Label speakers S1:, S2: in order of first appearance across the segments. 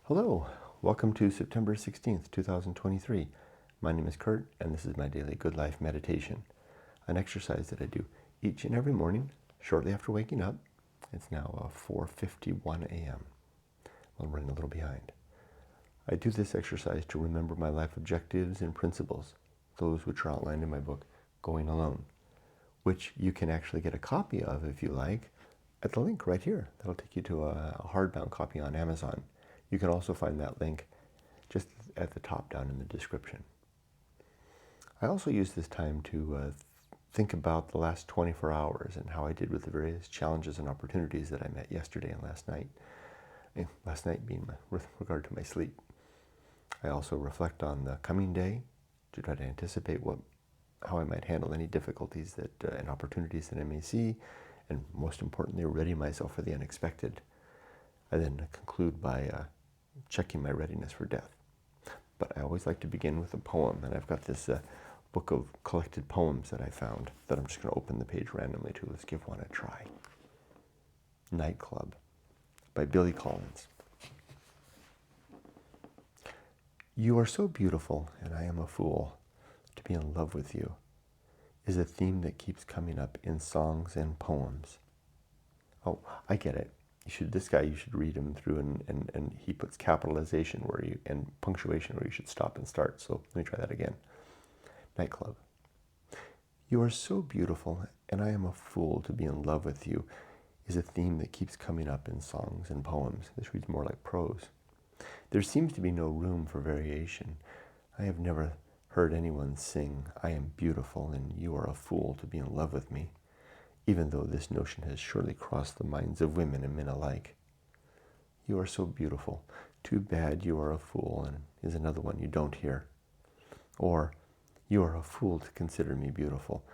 S1: Hello, welcome to September 16th, 2023. My name is Kurt, and this is my daily Good Life meditation, an exercise that I do each and every morning shortly after waking up. It's now 4:51 a.m. I'm running a little behind. I do this exercise to remember my life objectives and principles, those which are outlined in my book, Going Alone, which you can actually get a copy of if you like at the link right here. That'll take you to a hardbound copy on Amazon. You can also find that link just at the top down in the description. I also use this time to think about the last 24 hours and how I did with the various challenges and opportunities that I met yesterday and last night. And last night being with regard to my sleep. I also reflect on the coming day to try to anticipate how I might handle any difficulties and opportunities that I may see, and most importantly, ready myself for the unexpected. I then conclude by checking my readiness for death. But I always like to begin with a poem, and I've got this book of collected poems that I found that I'm just going to open the page randomly to. Let's give one a try. Nightclub by Billy Collins. You are so beautiful, and I am a fool. To be in love with you is a theme that keeps coming up in songs and poems. Oh, I get it. This guy, you should read him through, and he puts capitalization and punctuation where you should stop and start. So let me try that again. Nightclub. You are so beautiful, and I am a fool to be in love with you is a theme that keeps coming up in songs and poems. This reads more like prose. There seems to be no room for variation. I have never heard anyone sing, I am beautiful, and you are a fool to be in love with me, even though this notion has surely crossed the minds of women and men alike. You are so beautiful. Too bad you are a fool, and is another one you don't hear. Or, you are a fool to consider me beautiful.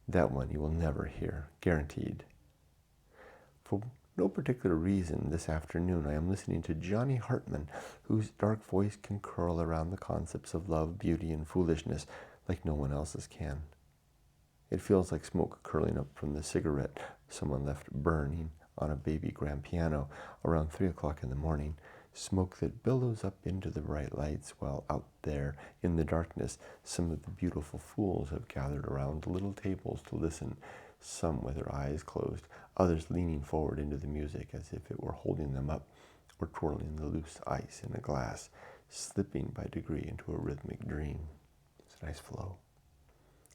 S1: That one you will never hear, guaranteed. For no particular reason, this afternoon I am listening to Johnny Hartman, whose dark voice can curl around the concepts of love, beauty, and foolishness like no one else's can. It feels like smoke curling up from the cigarette someone left burning on a baby grand piano around 3 o'clock in the morning, smoke that billows up into the bright lights while out there in the darkness some of the beautiful fools have gathered around the little tables to listen, some with their eyes closed, others leaning forward into the music as if it were holding them up, or twirling the loose ice in a glass, slipping by degree into a rhythmic dream. It's a nice flow.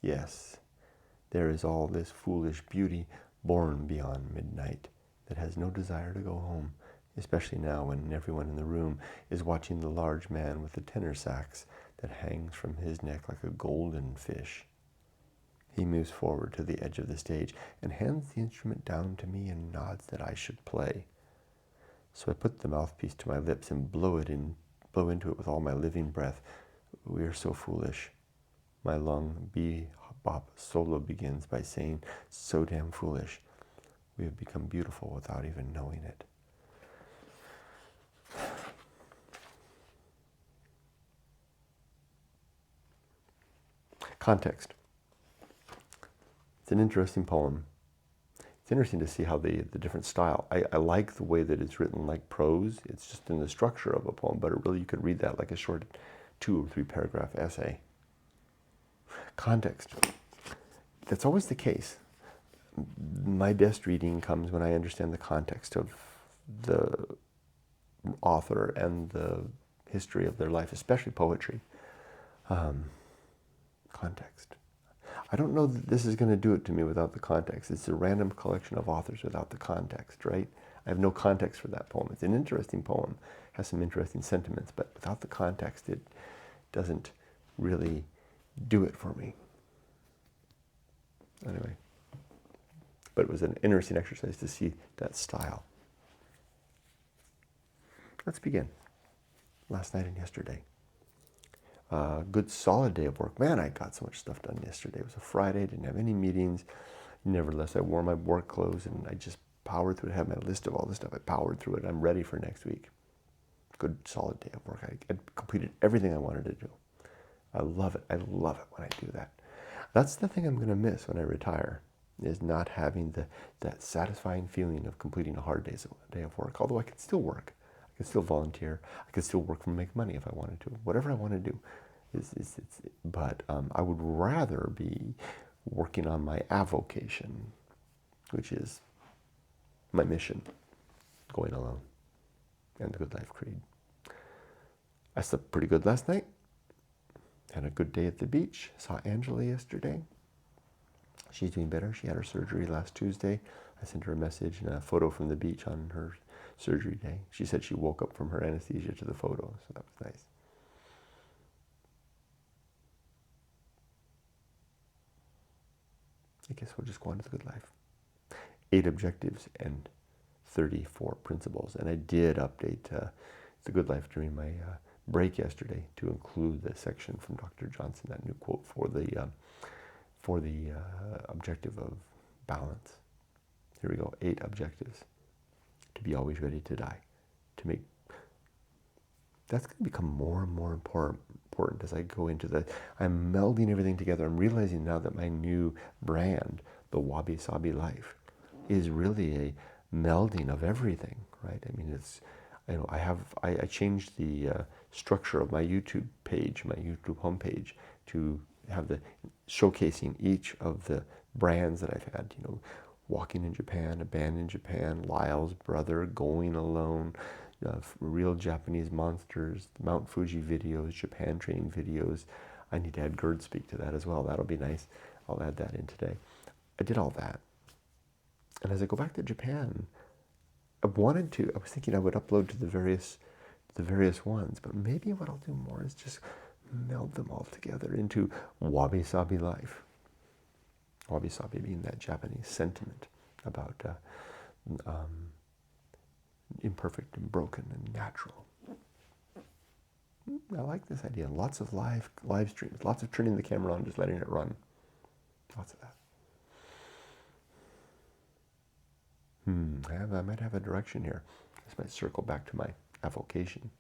S1: Yes, there is all this foolish beauty born beyond midnight that has no desire to go home, especially now when everyone in the room is watching the large man with the tenor sax that hangs from his neck like a golden fish. He moves forward to the edge of the stage and hands the instrument down to me and nods that I should play. So I put the mouthpiece to my lips and blow into it with all my living breath. We are so foolish. My long bebop solo begins by saying, so damn foolish. We have become beautiful without even knowing it. Context. It's an interesting poem. It's interesting to see how the different style. I like the way that it's written like prose. It's just in the structure of a poem, but you could read that like a short 2 or 3 paragraph essay. Context. That's always the case. My best reading comes when I understand the context of the author and the history of their life, especially poetry. Context. I don't know that this is going to do it to me without the context. It's a random collection of authors without the context, right? I have no context for that poem. It's an interesting poem, has some interesting sentiments, but without the context, it doesn't really do it for me. Anyway, but it was an interesting exercise to see that style. Let's begin. Last night and yesterday. Good solid day of work. Man, I got so much stuff done yesterday. It was a Friday, didn't have any meetings. Nevertheless, I wore my work clothes and I just powered through it. I had my list of all the stuff. I powered through it. I'm ready for next week. Good solid day of work. I completed everything I wanted to do. I love it. I love it when I do that. That's the thing I'm going to miss when I retire, is not having that satisfying feeling of completing a hard day of work. Although I can still work. I I can still volunteer. I can still work and make money if I wanted to. Whatever I want to do. But I would rather be working on my avocation, which is my mission, going alone, and the Good Life Creed. I slept pretty good last night. Had a good day at the beach. Saw Angela yesterday. She's doing better. She had her surgery last Tuesday. I sent her a message and a photo from the beach on her surgery day. She said she woke up from her anesthesia to the photo, so that was nice. I guess we'll just go on to the good life. 8 objectives and 34 principles. And I did update the good life during my break yesterday to include the section from Dr. Johnson, that new quote for the objective of balance. Here we go. 8 objectives. To be always ready to die. To make that's going to become more and more important as I go into I'm melding everything together. I'm realizing now that my new brand, the Wabi Sabi Life, is really a melding of everything, right? I mean, it's, I changed the structure of my YouTube page, my YouTube homepage, to have the showcasing each of the brands that I've had, Walking in Japan, A Band in Japan, Lyle's Brother, Going Alone, Real Japanese Monsters, Mount Fuji videos, Japan training videos. I need to add Gerd Speak to that as well. That'll be nice. I'll add that in today. I did all that. And as I go back to Japan, I was thinking I would upload to the various ones, but maybe what I'll do more is just meld them all together into Wabi Sabi Life. Wabi Sabi being that Japanese sentiment about imperfect and broken and natural. I like this idea. Lots of live streams, lots of turning the camera on, just letting it run. Lots of that. I might have a direction here. This might circle back to my avocation.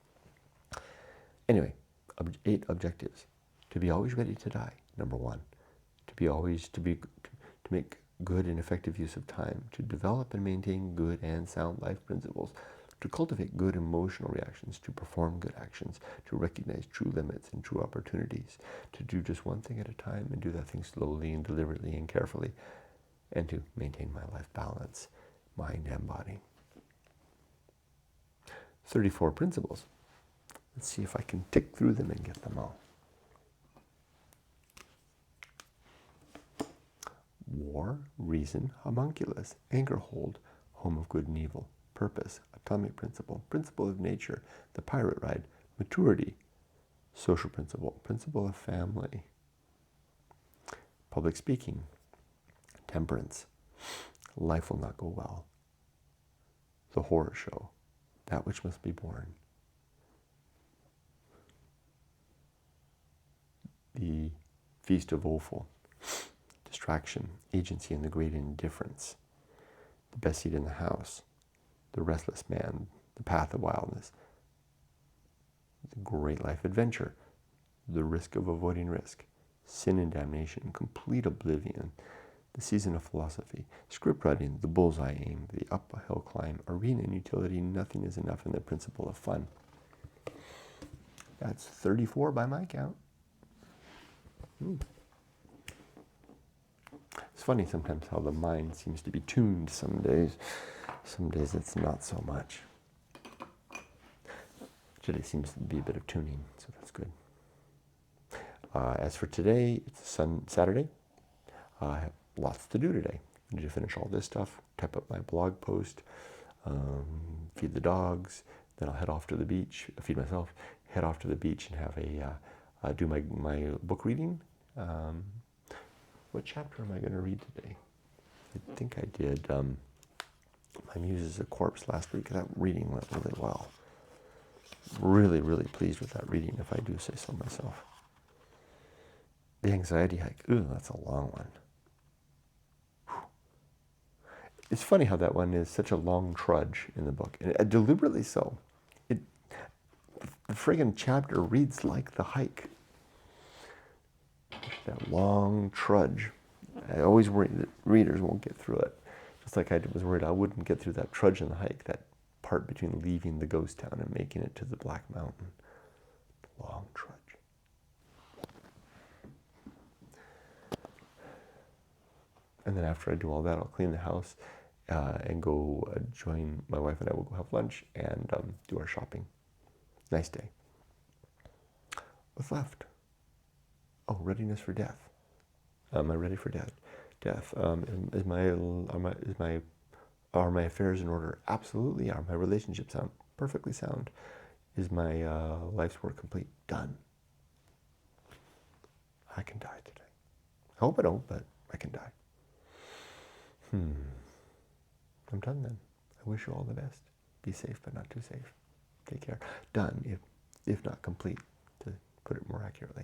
S1: Anyway, 8 objectives. To be always ready to die, number 1. To make good and effective use of time. To develop and maintain good and sound life principles. To cultivate good emotional reactions. To perform good actions. To recognize true limits and true opportunities. To do just one thing at a time and do that thing slowly and deliberately and carefully. And to maintain my life balance, mind and body. 34 principles. Let's see if I can tick through them and get them all. War, reason, homunculus, anger hold, home of good and evil, purpose, atomic principle, principle of nature, the pirate ride, maturity, social principle, principle of family, public speaking, temperance, life will not go well, the horror show, that which must be born, the feast of Offal, distraction, agency and the great indifference, the best seat in the house, the restless man, the path of wildness, the great life adventure, the risk of avoiding risk, sin and damnation, complete oblivion, the season of philosophy, script writing, the bullseye aim, the uphill climb, arena and utility, nothing is enough, and the principle of fun. That's 34 by my count. It's funny sometimes how the mind seems to be tuned some days. Some days it's not so much. Today seems to be a bit of tuning, so that's good. As for today, it's Saturday. I have lots to do today. I need to finish all this stuff, type up my blog post, feed the dogs, then I'll head off to the beach, feed myself, head off to the beach and have do my book reading. What chapter am I going to read today? I think I did My Muse is a Corpse last week. That reading went really well. Really, really pleased with that reading, if I do say so myself. The Anxiety Hike. Ooh, that's a long one. Whew. It's funny how that one is such a long trudge in the book, and deliberately so. The friggin' chapter reads like the hike. That long trudge. I always worry that readers won't get through it. Just like I was worried I wouldn't get through that trudge in the hike, that part between leaving the ghost town and making it to the Black Mountain. Long trudge. And then after I do all that, I'll clean the house and go join my wife, and I will go have lunch and do our shopping. Nice day. What's left? Oh, readiness for death. Am I ready for death? Death. Are my affairs in order? Absolutely. Are my relationships sound? Perfectly sound. Is my life's work complete? Done. I can die today. I hope I don't, but I can die. I'm done then. I wish you all the best. Be safe, but not too safe. Take care. Done, if not complete, to put it more accurately.